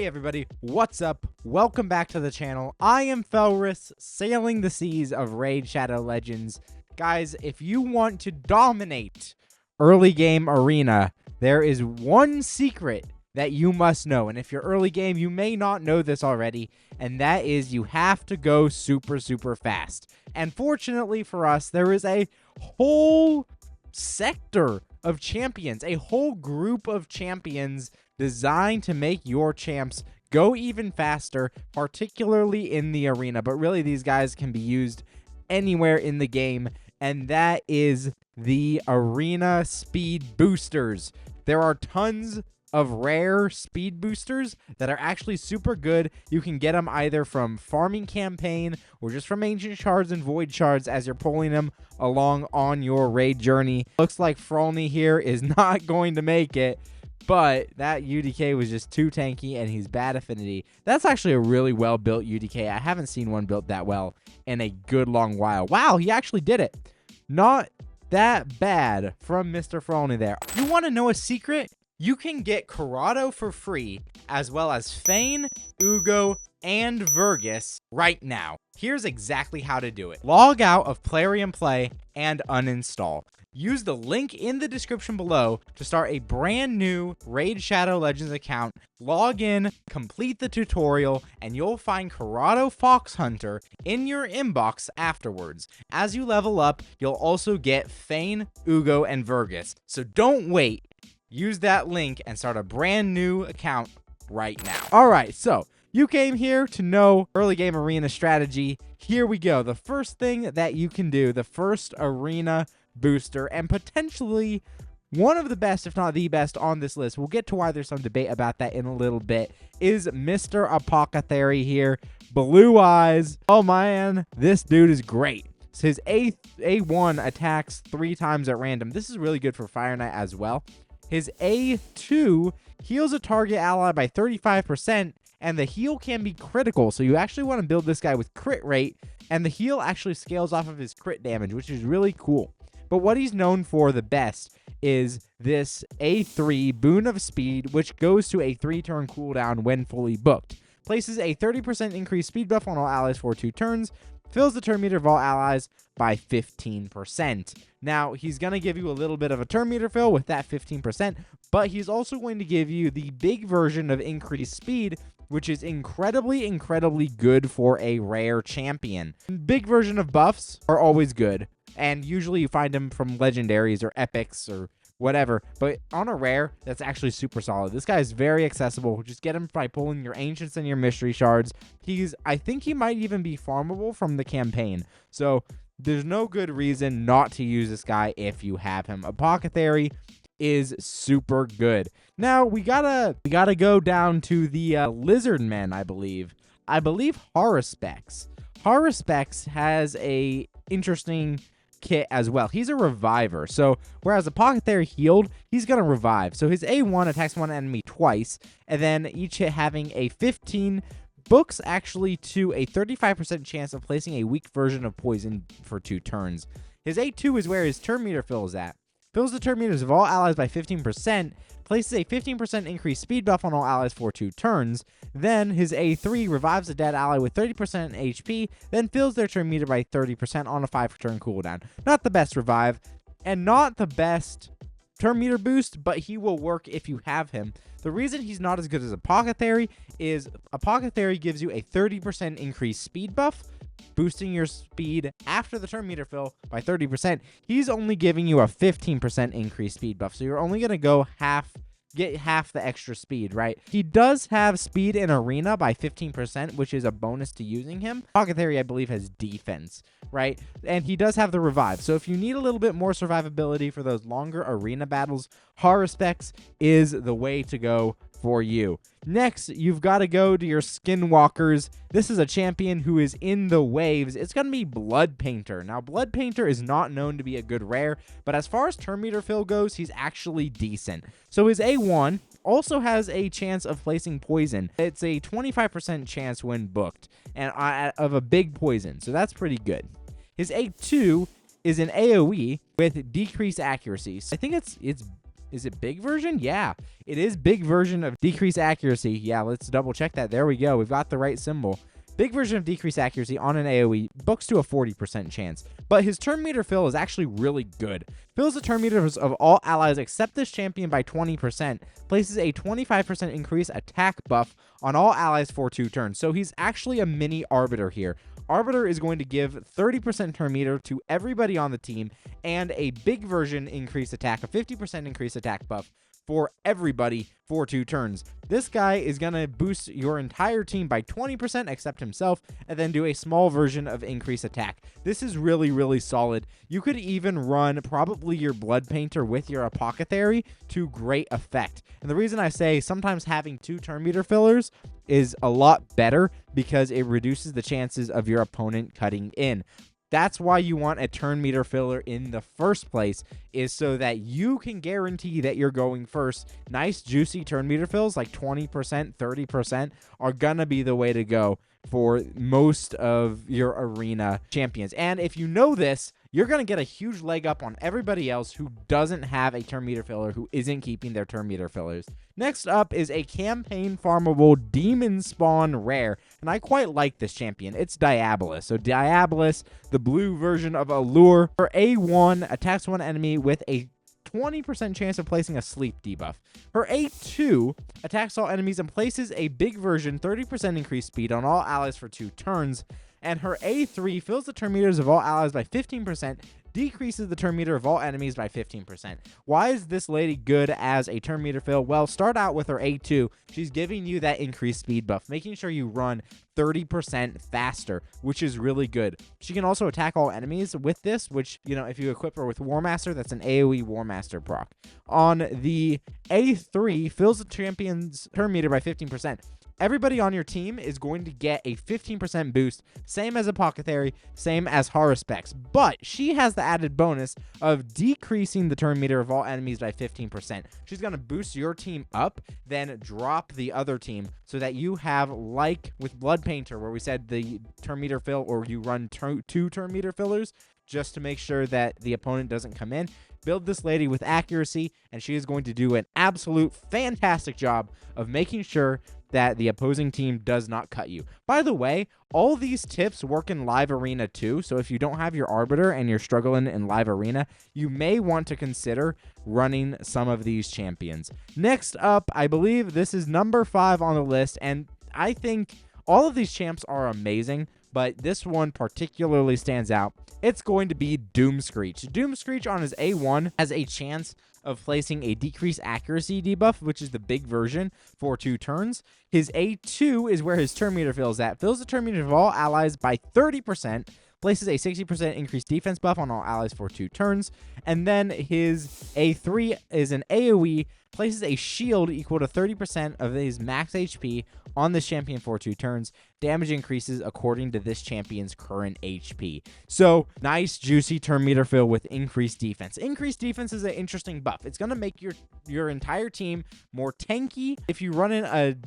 Hey everybody, what's up? Welcome back to the channel. I am Felris, sailing the seas of Raid Shadow Legends. Guys, if you want to dominate early game arena, there is one secret that you must know. And if you're early game, you may not know this already, and that is you have to go super fast. And fortunately for us, there is a whole sector of champions, a whole group of champions designed to make your champs go even faster, particularly in the arena. But really, these guys can be used anywhere in the game, and that is the arena speed boosters. There are tons of rare speed boosters that are actually super good. You can get them either from farming campaign or just from ancient shards and void shards as you're pulling them along on your raid journey. Looks like Frolny here is not going to make it, but that UDK was just too tanky and he's bad affinity. That's actually a really well built UDK. I haven't seen one built that well in a good long while. Wow, he actually did it. Not that bad from Mr. Frolny there. You want to know a secret? You can get Corrado for free, as well as Fane, Ugo, and Vergus right now. Here's exactly how to do it. Log out of Plarium Play and uninstall. Use the link in the description below to start a brand new Raid Shadow Legends account. Log in, complete the tutorial, and you'll find Corrado Fox Hunter in your inbox afterwards. As you level up, you'll also get Fane, Ugo, and Vergus. So don't wait. Use that link and start a brand new account right now. All right, so you came here to know early game arena strategy. Here we go. The first thing that you can do, the first arena booster, and potentially one of the best, if not the best on this list, we'll get to why there's some debate about that in a little bit, is Mr. Apothecary here. Blue eyes. Oh man, this dude is great. So his A1 attacks 3 times at random. This is really good for Fire Knight as well. His A2 heals a target ally by 35%, and the heal can be critical. So you actually want to build this guy with crit rate, and the heal actually scales off of his crit damage, which is really cool. But what he's known for the best is this A3 Boon of Speed, which goes to a 3-turn cooldown when fully booked. Places a 30% increased speed buff on all allies for 2 turns. Fills the turn meter of all allies by 15%. Now, he's going to give you a little bit of a turn meter fill with that 15%, but he's also going to give you the big version of increased speed, which is incredibly good for a rare champion. Big version of buffs are always good, and usually you find them from legendaries or epics or whatever, but on a rare, that's actually super solid. This guy is very accessible. Just get him by pulling your ancients and your mystery shards. I think he might even be farmable from the campaign, so there's no good reason not to use this guy if you have him. Apothecary is super good. Now we gotta go down to the lizard men. I believe Haruspex. Haruspex has a interesting kit as well. He's a reviver, so whereas Apothecary healed, he's gonna revive. So his A1 attacks one enemy twice, and then each hit having a 15 books actually to a 35% chance of placing a weak version of poison for 2 turns. His A2 is where his turn meter fills at. Fills the turn meters of all allies by 15%, places a 15% increased speed buff on all allies for 2 turns. Then his A3 revives a dead ally with 30% HP, then fills their turn meter by 30% on a 5-turn cooldown. Not the best revive, and not the best turn meter boost, but he will work if you have him. The reason he's not as good as Apothecary is Apothecary gives you a 30% increased speed buff, boosting your speed after the turn meter fill by 30%. He's only giving you a 15% increased speed buff, so you're only going to go get half the extra speed, right? He does have speed in arena by 15%, which is a bonus to using him. Apothecary, I believe, has defense, right? And he does have the revive. So if you need a little bit more survivability for those longer arena battles, Haruspex is the way to go for you. Next, you've got to go to your Skinwalkers. This is a champion who is in the waves. It's going to be Blood Painter. Now, Blood Painter is not known to be a good rare, but as far as turn meter fill goes, he's actually decent. So his A1 also has a chance of placing poison. It's a 25% chance when booked and of a big poison, so that's pretty good. His A2 is an AoE with decreased accuracy. So I think it's Is it big version? Yeah, it is big version of decreased accuracy. Yeah, let's double check that. There we go. We've got the right symbol. Big version of decreased accuracy on an AoE books to a 40% chance. But his turn meter fill is actually really good. Fills the turn meters of all allies except this champion by 20%. Places a 25% increase attack buff on all allies for 2 turns. So he's actually a mini Arbiter here. Arbiter is going to give 30% turn meter to everybody on the team and a big version increased attack, a 50% increased attack buff for everybody for 2 turns. This guy is going to boost your entire team by 20% except himself, and then do a small version of increased attack. This is really, really solid. You could even run probably your Blood Painter with your Apothecary to great effect. And the reason I say sometimes having 2 turn meter fillers is a lot better because it reduces the chances of your opponent cutting in. That's why you want a turn meter filler in the first place, is so that you can guarantee that you're going first. Nice, juicy turn meter fills like 20%, 30% are going to be the way to go for most of your arena champions. And if you know this, you're going to get a huge leg up on everybody else who doesn't have a turn meter filler, who isn't keeping their turn meter fillers. Next up is a campaign farmable demon spawn rare, and I quite like this champion. It's Diabolus. So Diabolus, the blue version of Allure, for A1, attacks one enemy with a 20% chance of placing a sleep debuff. Her A2 attacks all enemies and places a big version 30% increased speed on all allies for 2 turns. And her A3 fills the turn meters of all allies by 15%, decreases the turn meter of all enemies by 15%. Why is this lady good as a turn meter fill? Well, start out with her A2. She's giving you that increased speed buff, making sure you run 30% faster, which is really good. She can also attack all enemies with this, which, you know, if you equip her with War Master, that's an AoE War Master proc. On the A3, fills the champion's turn meter by 15%. Everybody on your team is going to get a 15% boost, same as Apothecary, same as Haruspex, but she has the added bonus of decreasing the turn meter of all enemies by 15%. She's going to boost your team up, then drop the other team, so that you have, like with Blood Painter, where we said the turn meter fill, or you run 2 turn meter fillers, just to make sure that the opponent doesn't come in. Build this lady with accuracy, and she is going to do an absolute fantastic job of making sure that the opposing team does not cut you. By the way, all these tips work in live arena too, so if you don't have your Arbiter and you're struggling in live arena, you may want to consider running some of these champions. Next up, I believe this is number 5 on the list, and I think all of these champs are amazing, but this one particularly stands out. It's going to be Doomscreech. Doomscreech on his A1 has a chance of placing a decreased accuracy debuff, which is the big version, for 2 turns. His A2 is where his turn meter fills at. Fills the turn meter of all allies by 30%, places a 60% increased defense buff on all allies for 2 turns. And then his A3 is an AoE, places a shield equal to 30% of his max HP on this champion for 2 turns. Damage increases according to this champion's current HP. So, nice, juicy turn meter fill with increased defense. Increased defense is an interesting buff. It's going to make your entire team more tanky. If you run in a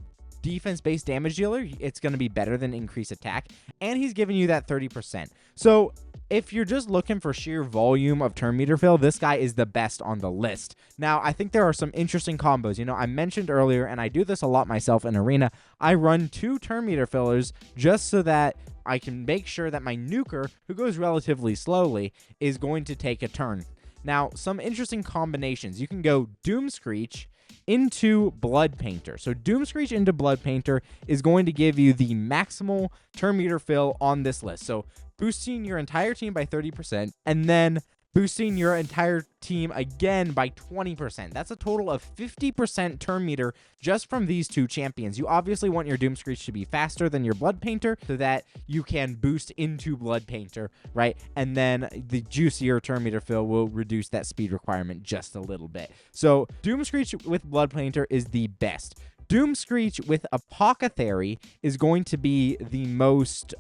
defense-based damage dealer, it's going to be better than increased attack, and he's giving you that 30%. So if you're just looking for sheer volume of turn meter fill, this guy is the best on the list. Now, I think there are some interesting combos. You know, I mentioned earlier, and I do this a lot myself in Arena, I run 2 turn meter fillers just so that I can make sure that my nuker, who goes relatively slowly, is going to take a turn. Now, some interesting combinations. You can go Doomscreech into Blood Painter. So Doomscreech into Blood Painter is going to give you the maximal turn meter fill on this list. So boosting your entire team by 30%, and then boosting your entire team again by 20%. That's a total of 50% turn meter just from these 2 champions. You obviously want your Doomscreech to be faster than your Blood Painter so that you can boost into Blood Painter, right? And then the juicier turn meter fill will reduce that speed requirement just a little bit. So Doomscreech with Blood Painter is the best. Doomscreech with Apothecary is going to be the most,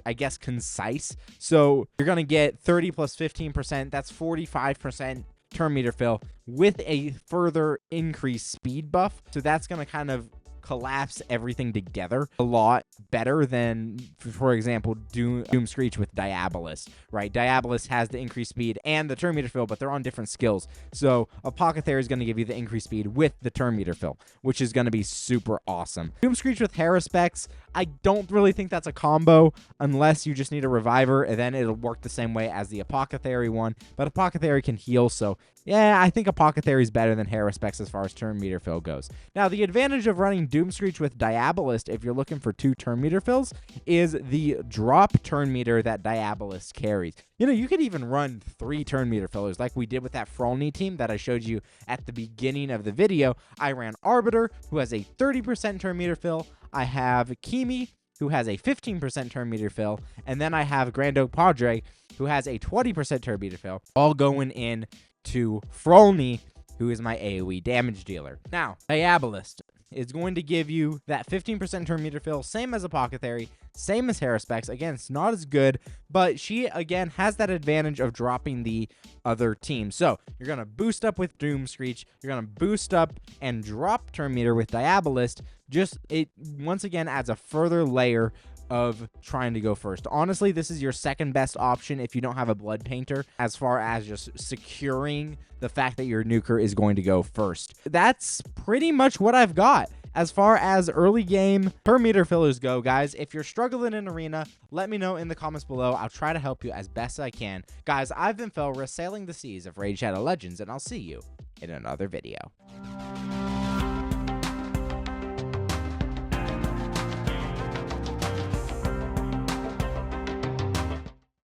I guess, concise. So you're going to get 30 plus 15%. That's 45% turn meter fill with a further increased speed buff. So that's going to kind of collapse everything together a lot better than, for example, Doom Screech with Diabolist, right? Diabolist has the increased speed and the turn meter fill, but they're on different skills. So Apothecary is going to give you the increased speed with the turn meter fill, which is going to be super awesome. Doom Screech with Haruspex, I don't really think that's a combo unless you just need a Reviver, and then it'll work the same way as the Apothecary one, but Apothecary can heal, so yeah, I think Apothecary is better than Haruspex as far as turn meter fill goes. Now, the advantage of running Doom Screech with Diabolist, if you're looking for 2 turn meter fills, is the drop turn meter that Diabolist carries. You know, you could even run 3 turn meter fillers like we did with that Frolny team that I showed you at the beginning of the video. I ran Arbiter, who has a 30% turn meter fill. I have Kimi, who has a 15% turn meter fill, and then I have Grand Oak Padre, who has a 20% turn meter fill, all going in to Frolny, who is my AoE damage dealer. Now, Diabolist is going to give you that 15% turn meter fill, same as Apothecary, same as Haruspex. Again, it's not as good, but she, again, has that advantage of dropping the other team. So, you're going to boost up with Doom Screech, you're going to boost up and drop turn meter with Diabolist. Just, it once again adds a further layer of trying to go first. Honestly, this is your second best option if you don't have a Blood Painter, as far as just securing the fact that your nuker is going to go first. That's pretty much what I've got as far as early game per meter fillers go, guys. If you're struggling in Arena, let me know in the comments below. I'll try to help you as best I can. Guys, I've been Felris, sailing the seas of Raid Shadow Legends, and I'll see you in another video.